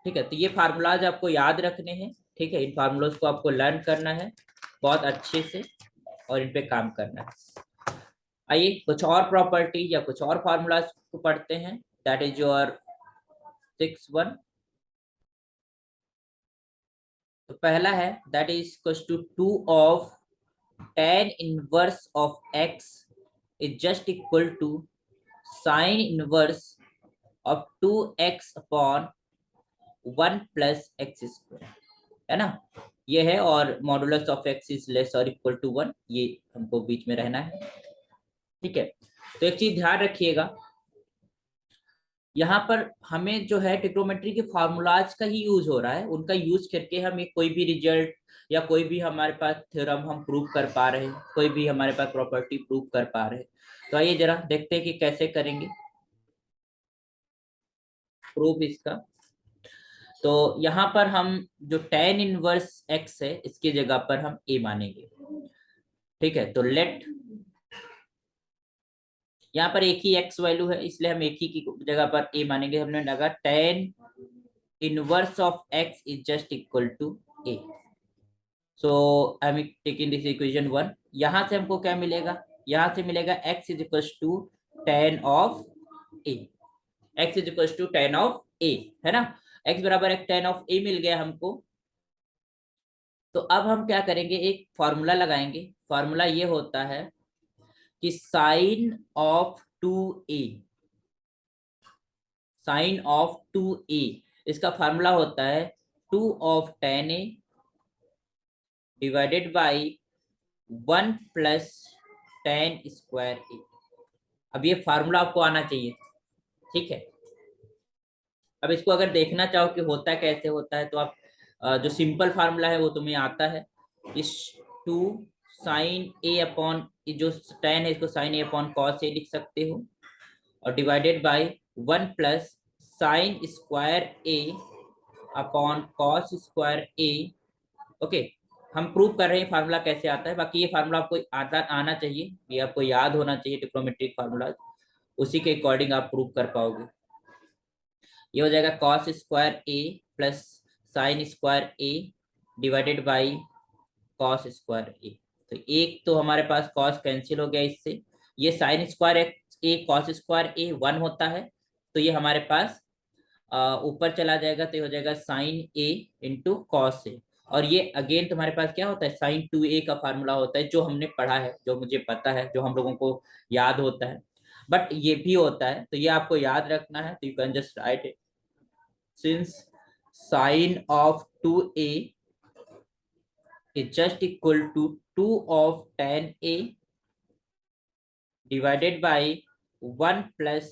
[SPEAKER 1] ठीक है, तो ये formulas आपको याद रखने हैं। ठीक है, इन फार्मूलाज को आपको लर्न करना है बहुत अच्छे से और इन पे काम करना है। आइए कुछ और प्रॉपर्टी या कुछ और फार्मूलाज को पढ़ते हैं। That is your 6 1। तो पहला है that is equal to 2 of tan inverse of x is just equal to sine inverse of 2x upon 1 plus x square, है ना, ये है, और modulus of x is less और इक्वल टू 1, ये हमको बीच में रहना है। ठीक है, तो एक चीज ध्यान रखिएगा, यहाँ पर हमें जो है ट्रिग्नोमेट्री के फार्मूलाज का ही यूज हो रहा है। उनका यूज करके हम एक कोई भी रिजल्ट या कोई भी हमारे पास थ्योरम हम प्रूव कर पा रहे हैं, कोई भी हमारे पास प्रॉपर्टी प्रूव कर पा रहे हैं। तो आइए जरा देखते हैं कि कैसे करेंगे प्रूफ इसका। तो यहाँ पर हम जो tan इनवर्स x है इसकी जगह पर हम a मानेंगे। ठीक है, तो लेट, यहाँ पर एक ही x वैल्यू है इसलिए हम एक ही की जगह पर a मानेंगे। हमने लगा tan inverse of x is just equal to a। So I am taking this equation 1। यहाँ से हमको क्या मिलेगा, यहाँ से मिलेगा x is equal to tan of a। x is equal to tan of a, है ना। x बराबर एक tan ऑफ a मिल गया हमको। तो अब हम क्या करेंगे, एक फॉर्मूला लगाएंगे। फॉर्मूला ये होता है कि sign of 2a, sign of 2a, इसका फार्मूला होता है 2 of tan a divided by 1 plus tan square a। अब ये फार्मूला आपको आना चाहिए, ठीक है। अब इसको अगर देखना चाहो कि होता कैसे होता है, तो आप जो सिंपल फार्मूला है वो तुम्हें आता है। इस 2 साइन ए अपॉन, जो tan है इसको sign A upon cos A लिख सकते हो, और divided by 1 plus sine square A upon cos square A. Okay, हम प्रूव कर रहे हैं फार्मूला कैसे आता है। बाकी ये फार्मूला आपको आना चाहिए, ये आपको याद होना चाहिए, ट्रिग्नोमेट्रिक फार्मूला, उसी के अकॉर्डिंग आप प्रूव कर पाओगे। ये हो जाएगा cos square A plus sine square A divided by cos square A. तो एक तो हमारे पास कॉस कैंसिल हो गया इससे, ये साइन स्क्वायर ए कॉस स्क्वायर ए 1 होता है, तो ये हमारे पास ऊपर चला जाएगा, तो ये हो जाएगा sign A into cos A. और ये अगेन तुम्हारे पास क्या होता है, साइन 2a का फार्मूला होता है, जो हमने पढ़ा है, जो मुझे पता है, जो हम लोगों को याद होता है। बट ये भी होता है, तो ये आपको याद रखना है। तो you can just right it, since sign of 2a is just equal to 2 of tan a divided by 1 plus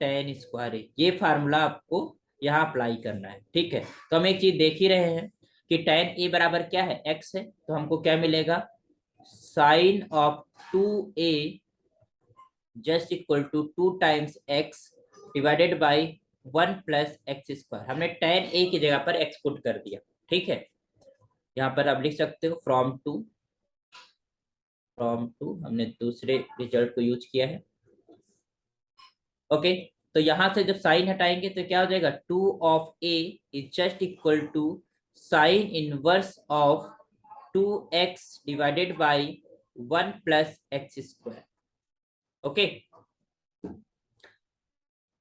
[SPEAKER 1] tan square a। ये फार्मूला आपको यहाँ अप्लाई करना है, ठीक है। तो हम एक चीज देख ही रहे हैं कि tan a बराबर क्या है, x है, तो हमको क्या मिलेगा, sine of 2a just equal to 2 times x divided by 1 plus x square. हमने tan a की जगह पर x पुट कर दिया, ठीक है। यहाँ पर आप लिख सकते हो फ्रॉम टू हमने दूसरे रिजल्ट को यूज किया है। ओके, तो यहां से जब साइन हटाएंगे तो क्या हो जाएगा, 2 of a is just equal to sine inverse of 2x divided by 1 plus x square. Okay,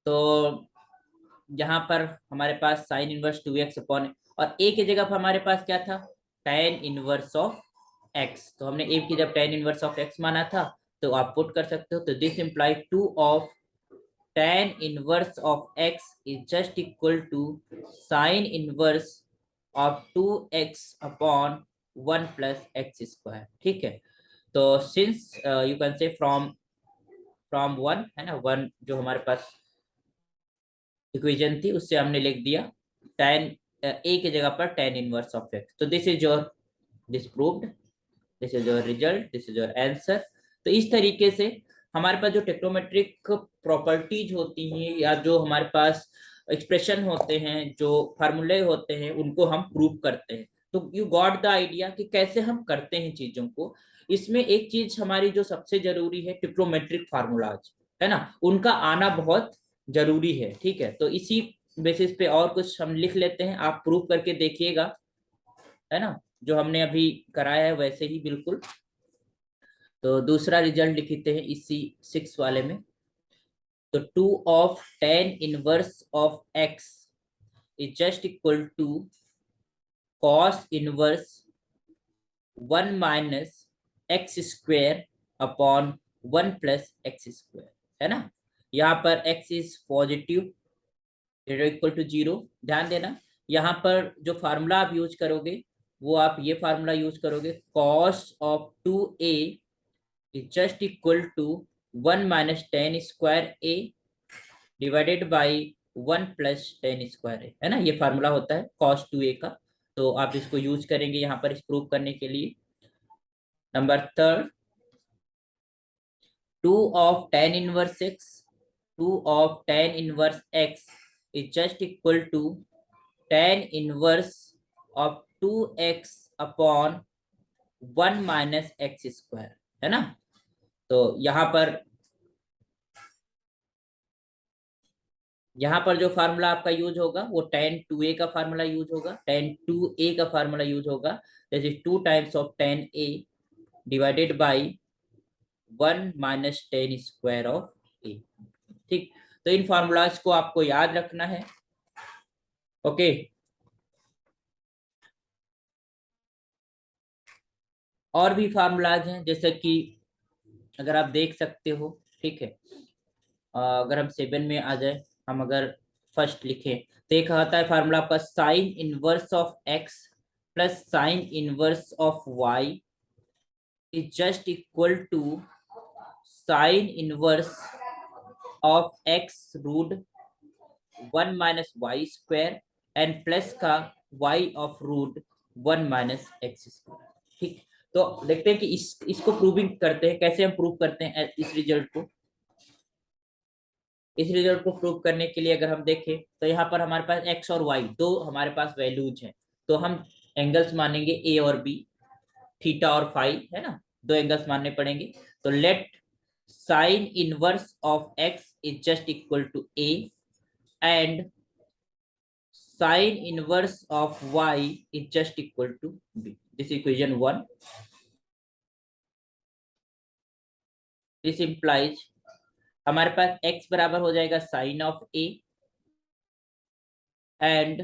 [SPEAKER 1] तो यहाँ पर हमारे पास साइन इनवर्स 2x अपॉन, और a की जगह पर हमारे पास क्या था, tan इनवर्स ऑफ x। तो हमने a की जब tan इनवर्स ऑफ x माना था, तो आप पुट कर सकते हो। तो this imply 2 of tan inverse of x is just equal to sine inverse of 2x upon 1 plus x square, ठीक है। तो since you can say from from 1 है ना, 1 जो हमारे पास इक्वेशन थी उससे हमने लिख दिया tan a की जगह पर tan इनवर्स ऑफ x। तो this is your disproved, this is your result, this is your answer. तो इस तरीके से हमारे पास जो टेक्नोमेट्रिक प्रॉपर्टीज होती हैं, या जो हमारे पास एक्सप्रेशन होते हैं, जो फार्मूले होते हैं, उनको हम प्रूव करते हैं। तो यू गॉट द आइडिया कि कैसे हम करते हैं चीजों को। इसमें एक चीज हमारी जो सबसे जरूरी है, ट्रिग्नोमेट्रिक फार्मूलाज, है ना, उनका आना बहुत जरूरी है, ठीक है। तो इसी बेसिस पे और कुछ हम लिख लेते हैं, आप प्रूव करके देखिएगा, है ना, जो हमने अभी कराया है वैसे ही बिल्कुल। तो दूसरा रिजल्ट लिखते हैं इसी 6 वाले में। तो 2 of tan inverse of x is just equal to cos inverse 1 minus x square upon 1 plus x square, है ना। यहाँ पर x is positive equal to 0। ध्यान देना, यहाँ पर जो फार्मूला आप यूज करोगे, वो आप ये फार्मूला यूज करोगे, cos of 2a is just equal to 1 minus tan square a divided by 1 plus tan square a, है ना। ये फार्मूला होता है cos 2a का। तो आप इसको यूज करेंगे यहाँ पर इस प्रूव करने के लिए। Number third, 2 of tan inverse x, 2 of tan inverse x is just equal to tan inverse of 2x upon 1 minus x square, है ना। तो यहाँ पर जो फार्मूला आपका यूज होगा वो tan 2a का फार्मूला यूज होगा, tan 2a का फार्मूला यूज होगा, that is 2 times of tan a divided by 1 minus tan square of a। ठीक, तो इन फार्मूलाज को आपको याद रखना है। ओके, और भी फार्मूलाज हैं, जैसे कि अगर आप देख सकते हो, ठीक है। अगर हम 7 में आ जाए, हम अगर फर्स्ट लिखें तो एक आता है फार्मूला आपका sine inverse of x plus sine inverse of Y is just equal to sine inverse of x root 1 minus Y square and plus का Y of root 1 minus x square. ठीक, तो देखते हैं कि इसको प्रूविंग करते हैं, कैसे हम प्रूव करते हैं इस रिजल्ट को। इस रिजल्ट को प्रूव करने के लिए अगर हम देखें तो यहाँ पर हमारे पास एक्स और वाई दो हमारे पास वैल्यूज हैं, तो हम एंगल्स मानेंगे ए और बी, थीटा और फाई, है ना, दो एंगल्स मानने पड़ेंगे। तो let sine inverse of x is just equal to a and sine inverse of y is just equal to b। This equation 1। This implies हमारे पास x बराबर हो जाएगा sine of a and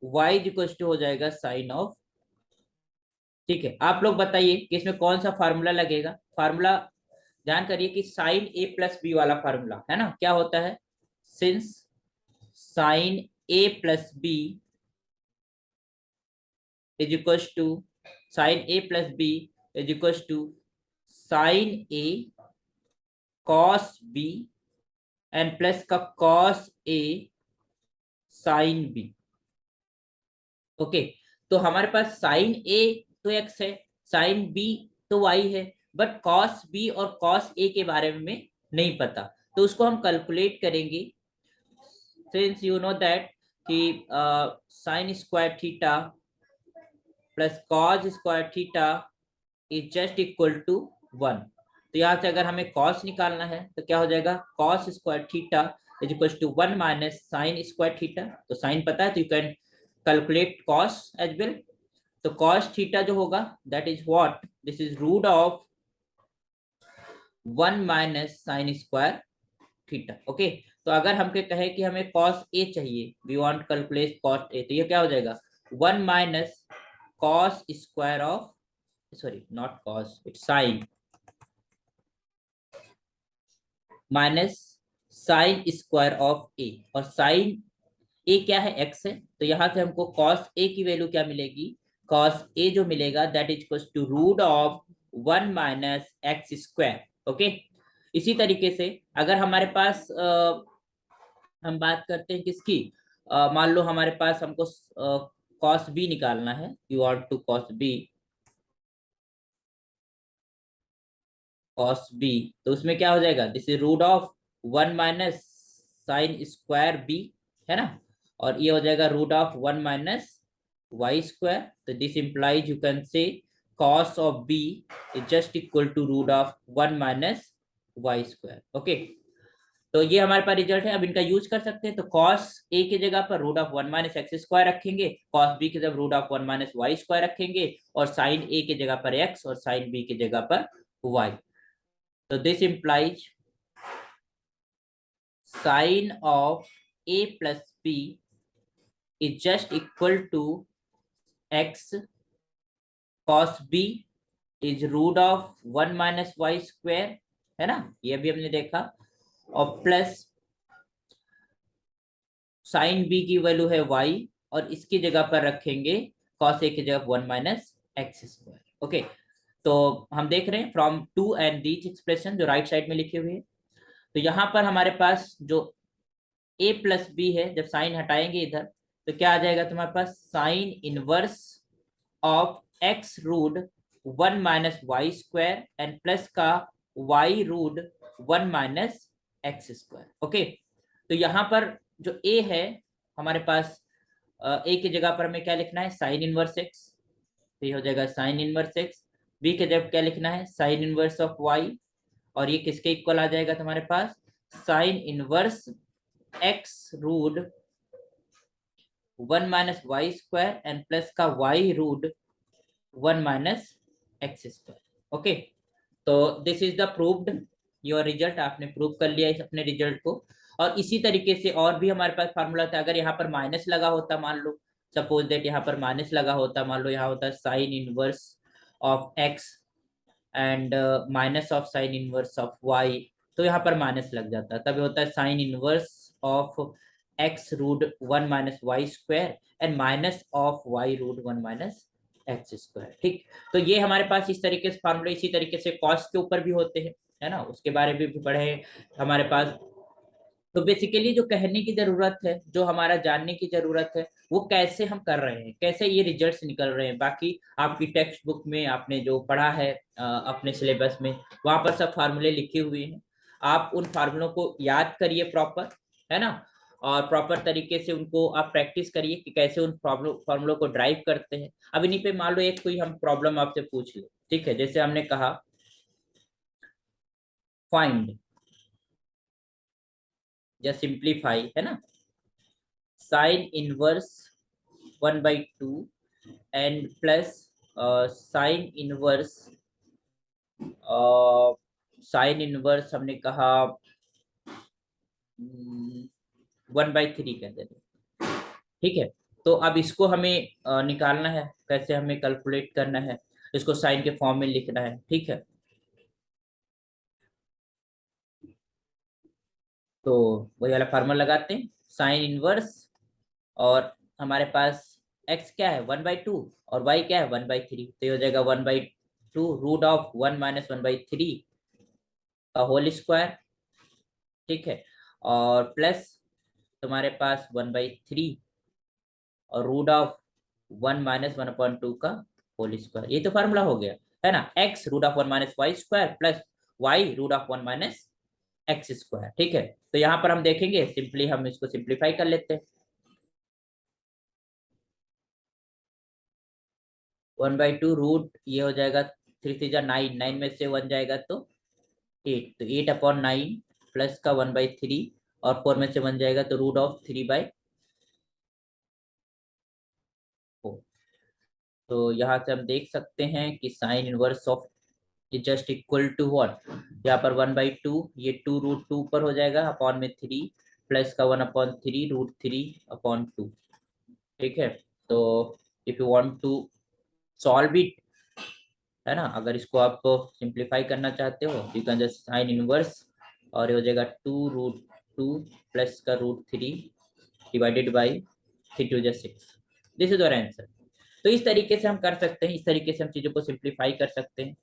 [SPEAKER 1] y equal to हो जाएगा sine of. ठीक है, आप लोग बताइए कि इसमें कौन सा फार्मूला लगेगा। फार्मूला ध्यान करिए कि साइन a प्लस बी वाला फार्मूला है ना, क्या होता है, since sine a plus B is equal to sine a plus B is equal to sine a cos b and plus का cos a sine b। Okay, तो हमारे पास साइन a तो x है, साइन b तो y है, but cos b और cos a के बारे में नहीं पता, तो उसको हम कैलकुलेट करेंगे। सिंस यू नो दैट कि sine square theta plus cos square theta is just equal to 1। तो यहाँ से अगर हमें कॉस निकालना है तो क्या हो जाएगा, cos square theta is equal to 1 minus sine square theta. तो साइन पता है तो you can calculate cos as well. तो कॉस थीटा जो होगा that is what, this is root of 1 minus sine square theta. Okay, तो अगर हमके कहे कि हमें कॉस ए चाहिए, we want calculate cos A, तो ये क्या हो जाएगा 1 minus cos square of, sorry not cos, it's sine minus sine square of A, और साइन ए क्या है, एक्स है, तो यहां से हमको कॉस ए की वैल्यू क्या मिलेगी, कॉस ए जो मिलेगा that is equal to root of 1 minus x square. Okay, इसी तरीके से अगर हमारे पास हम बात करते हैं किसकी, मान लो हमारे पास हमको कॉस बी निकालना है, you want to cos B, तो उसमें क्या हो जाएगा, this is root of 1 minus sine square B, है ना, और ये हो जाएगा root of 1 minus Y square. तो this implies you can say cos of B is just equal to root of 1 minus Y square. Okay, तो ये हमारे पास रिजल्ट है। अब इनका यूज कर सकते हैं, तो कॉस ए की जगह पर root of 1 minus x square रखेंगे, कॉस बी की जगह root of 1 minus Y square रखेंगे, और साइन ए की जगह पर एक्स और साइन बी की जगह पर Y. So this implies sine of a plus b is just equal to x cos b is root of 1 minus y square, है ना, ये भी हमने देखा, और प्लस साइन b की वैल्यू है y, और इसकी जगह पर रखेंगे cos a की जगह 1 माइनस एक्स स्क्वायर। ओके, तो हम देख रहे हैं from two and these expression जो राइट साइड में लिखे हुए हैं। तो यहाँ पर हमारे पास जो a प्लस बी है, जब साइन हटाएंगे इधर तो क्या आ जाएगा तुम्हारे पास, sine inverse of x root 1 minus Y square and plus का y root 1 minus x square. Okay, तो यहाँ पर जो a है हमारे पास ए की जगह पर हमें क्या लिखना है, साइन इनवर्स एक्स, तो ये हो जाएगा साइन इनवर्स एक्स। बी की जगह क्या लिखना है, साइन इनवर्स ऑफ वाई, और ये किसके इक्वल आ जाएगा तुम्हारे पास, sine inverse X root 1 - y² and plus का y रूट 1 - x²। ओके, तो this is the proved your result, आपने प्रूव कर लिया इस अपने रिजल्ट को। और इसी तरीके से और भी हमारे पास फार्मूला था, अगर यहाँ पर माइनस लगा होता, मान लो सपोज दैट यहाँ पर माइनस लगा होता, मान लो यहाँ होता sine inverse of x and minus of sine inverse of y, तो यहाँ पर माइनस लग जाता, तब होता है sine inverse of x root 1 - y² and minus of y root 1 - x²। ठीक, तो ये हमारे पास इस तरीके से फार्मूले, इसी तरीके से कॉस्ट के ऊपर भी होते हैं, है ना, उसके बारे में भी पढ़े हमारे पास। तो बेसिकली जो कहने की जरूरत है, जो हमारा जानने की जरूरत है, वो कैसे हम कर रहे हैं, कैसे ये रिजल्ट्स निकल रहे हैं। बाकी आपकी टेक्स्ट बुक में आपने जो पढ़ा है अपने सिलेबस में, वहां पर सब फार्मूले लिखे हुए हैं, आप उन फार्मूलों को याद करिए प्रॉपर, है ना, और प्रॉपर तरीके से उनको आप प्रैक्टिस करिए कि कैसे उन फार्मूलों को ड्राइव करते हैं। अब इन्हीं पे मान लो एक कोई हम प्रॉब्लम आपसे पूछ ले, ठीक है, जैसे हमने कहा फाइंड या सिंप्लीफाई, है ना, sign inverse 1/2 and plus sine inverse, sine inverse हमने कहा 1/3 कर देते, ठीक है। तो अब इसको हमें निकालना है, कैसे हमें कैलकुलेट करना है, इसको साइन के फॉर्म में लिखना है, ठीक है। तो वही वाला फार्मूला लगाते हैं, साइन इनवर्स, और हमारे पास x क्या है 1/2 और y क्या है 1/3, तो ये हो जाएगा 1/2 रूट ऑफ 1 - 1/3 का होल स्क्वायर, ठीक है, और प्लस तुम्हारे पास 1/3 और रूट ऑफ 1 - 1/2 का होल स्क्वायर, ये तो फार्मूला हो गया, है ना, x root of 1 - y² plus y root of 1 - x², ठीक है। तो यहाँ पर हम देखेंगे, सिंपली हम इसको सिंप्लीफाई कर लेते हैं, 1/2 रूट, ये हो जाएगा 3 3 9, 9 में से 1 जाएगा तो 8, तो 8/9 प्लस का 1/3 और 4 में से 1 जाएगा तो रूट ऑफ 3/4। तो यहाँ से हम देख सकते हैं कि sine inverse of is just equal to what, यहाँ पर 1/2, ये 2√2 पर हो जाएगा अपॉन में 3 प्लस का 1/3 √3/2, ठीक है। तो if you want to solve it, है ना, अगर इसको आप सिंप्लीफाई करना चाहते हो, you can just sine inverse, और ये हो जाएगा 2√2 प्लस का √3 divided by 3 2 6, this is our answer. तो इस तरीके से हम कर सकते हैं, इस तरीके से हम चीजों को सिंप्लीफाई कर सकते हैं,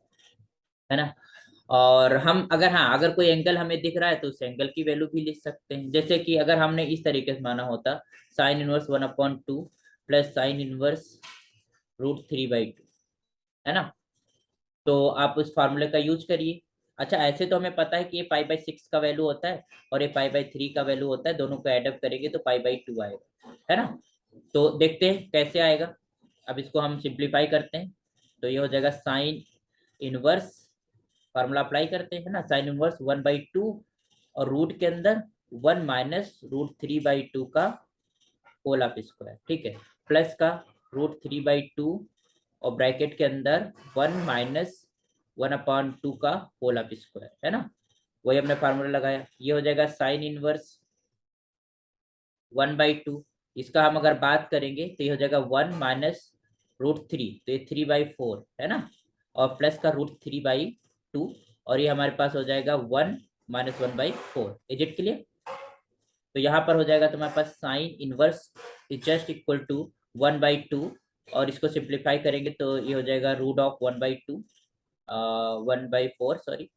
[SPEAKER 1] है ना। और हम अगर, हाँ, अगर कोई एंगल हमें दिख रहा है तो उस एंगल की वैल्यू भी लिख सकते हैं, जैसे कि अगर हमने इस तरीके से माना होता sine inverse 1/2 plus sine inverse √3/2, है ना, तो आप उस फार्मूले का यूज करिए। अच्छा, ऐसे तो हमें पता है कि ये π/6 का वैल्यू होता है और ये π/3 का वैल्यू होता है, दोनों को एडअप करेंगे तो π/2 आएगा, है ना। तो देखते हैं कैसे आएगा। अब इसको हम सिंप्लीफाई करते हैं, तो ये हो जाएगा साइन इनवर्स, फार्मूला अप्लाई करते हैं ना, साइन इनवर्स 1/2 और रूट के अंदर 1 - √3/2 का होल ऑफ स्क्वायर, ठीक है, प्लस का √3/2 और ब्रैकेट के अंदर 1 - 1/2 का होल ऑफ स्क्वायर, है ना, वही हमने फार्मूला लगाया। ये हो जाएगा साइन इनवर्स 1/2, इसका हम अगर बात करेंगे तो ये हो जाएगा 1 - √3, तो ये 3/4, है ना, और प्लस का √3/2, और ये हमारे पास हो जाएगा 1 - 1/4। Is it clear? तो यहाँ पर हो जाएगा तुम्हारे पास sine inverse is just equal to 1/2, और इसको सिंप्लीफाई करेंगे तो ये हो जाएगा root of 1/2, 1/4 sorry,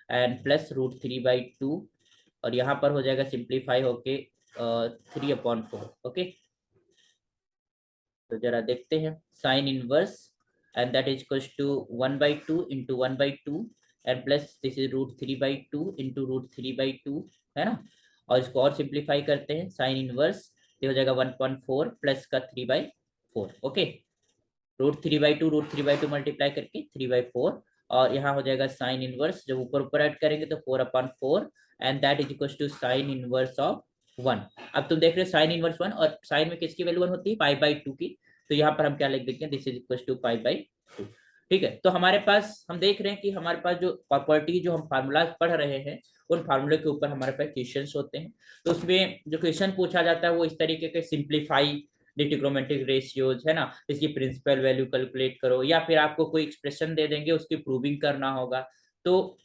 [SPEAKER 1] and plus √3/2, और यहाँ पर हो जाएगा सिंप्लीफाई होके 3/4। ओके, तो जरा देखते हैं sine inverse, and that is equals to 1/2 into 1/2 and plus this is √3/2 into √3/2, है ना, और इसको और सिंप्लीफाई करते हैं, साइन इनवर्स तो हो जाएगा 1.4 प्लस का 3/4। ओके, √3/2 मल्टीप्लाई करके 3/4, और यहाँ हो जाएगा साइन इनवर्स, जब ऊपर ऊपर ऐड करेंगे तो 4/4, and that is equal to sine inverse of 1। अब तुम देख रहे हो साइन इनवर्स 1, और साइन में किसकी वैल्यू 1 होती है, π/2 की। तो यहाँ पर हम क्या लिख देंगे, दिस इज इक्वल टू π/2। ठीक है, तो हमारे पास हम देख रहे हैं कि हमारे पास जो प्रॉपर्टी जो हम फार्मूला पढ़ रहे हैं, उन फार्मूले के ऊपर हमारे पास क्वेश्चंस होते हैं। तो उसमें जो क्वेश्चन पूछा जाता है वो इस तरीके के सिंप्लीफाई द ट्रिग्नोमेट्रिक रेशियोज है ना, इसकी प्रिंसिपल वैल्यू कैलकुलेट करो, या फिर आपको कोई एक्सप्रेशन दे देंगे उसकी प्रूविंग करना होगा। तो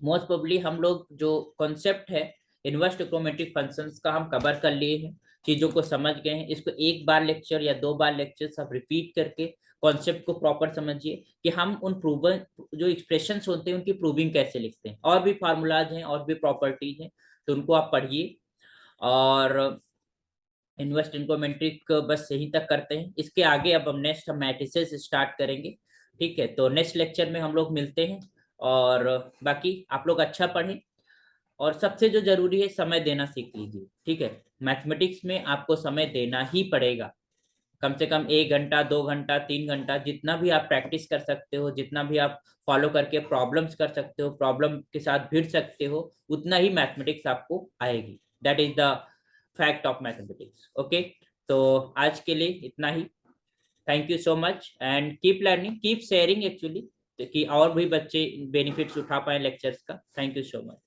[SPEAKER 1] मोस्ट प्रोबेबली हम लोग जो कॉन्सेप्ट है इनवर्स ट्रिग्नोमेट्रिक फंक्शंस का हम कवर कर लिए हैं, चीजों को समझ गए हैं। इसको एक बार लेक्चर या 2 बार लेक्चर सब रिपीट करके कॉन्सेप्ट को प्रॉपर समझिए कि हम उन प्रूवन जो एक्सप्रेशंस होते हैं उनकी प्रूविंग कैसे लिखते हैं। और भी फार्मूलाज हैं और भी प्रॉपर्टीज हैं, तो उनको आप पढ़िए। और इनवर्स ट्रिग्नोमेट्रिक बस यहीं तक करते हैं, इसके आगे अब हम नेक्स्ट हम मैट्रिसेस स्टार्ट करेंगे। ठीक है, तो नेक्स्ट लेक्चर में हम लोग मिलते हैं। और बाकी आप लोग अच्छा पढ़ें, और सबसे जो जरूरी है समय देना सीख लीजिए। ठीक है, मैथमेटिक्स में आपको समय देना ही पड़ेगा, कम से कम 1 घंटा 2 घंटा 3 घंटा, जितना भी आप प्रैक्टिस कर सकते हो, जितना भी आप फॉलो करके प्रॉब्लम्स कर सकते हो, प्रॉब्लम के साथ भिड़ सकते हो, उतना ही मैथमेटिक्स आपको आएगी। That is the fact of mathematics. Okay, तो आज के लिए इतना ही। Thank you so much, and keep learning, keep sharing actually, कि और भी बच्चे बेनिफिट्स उठा पाए लेक्चर्स का। Thank you so much.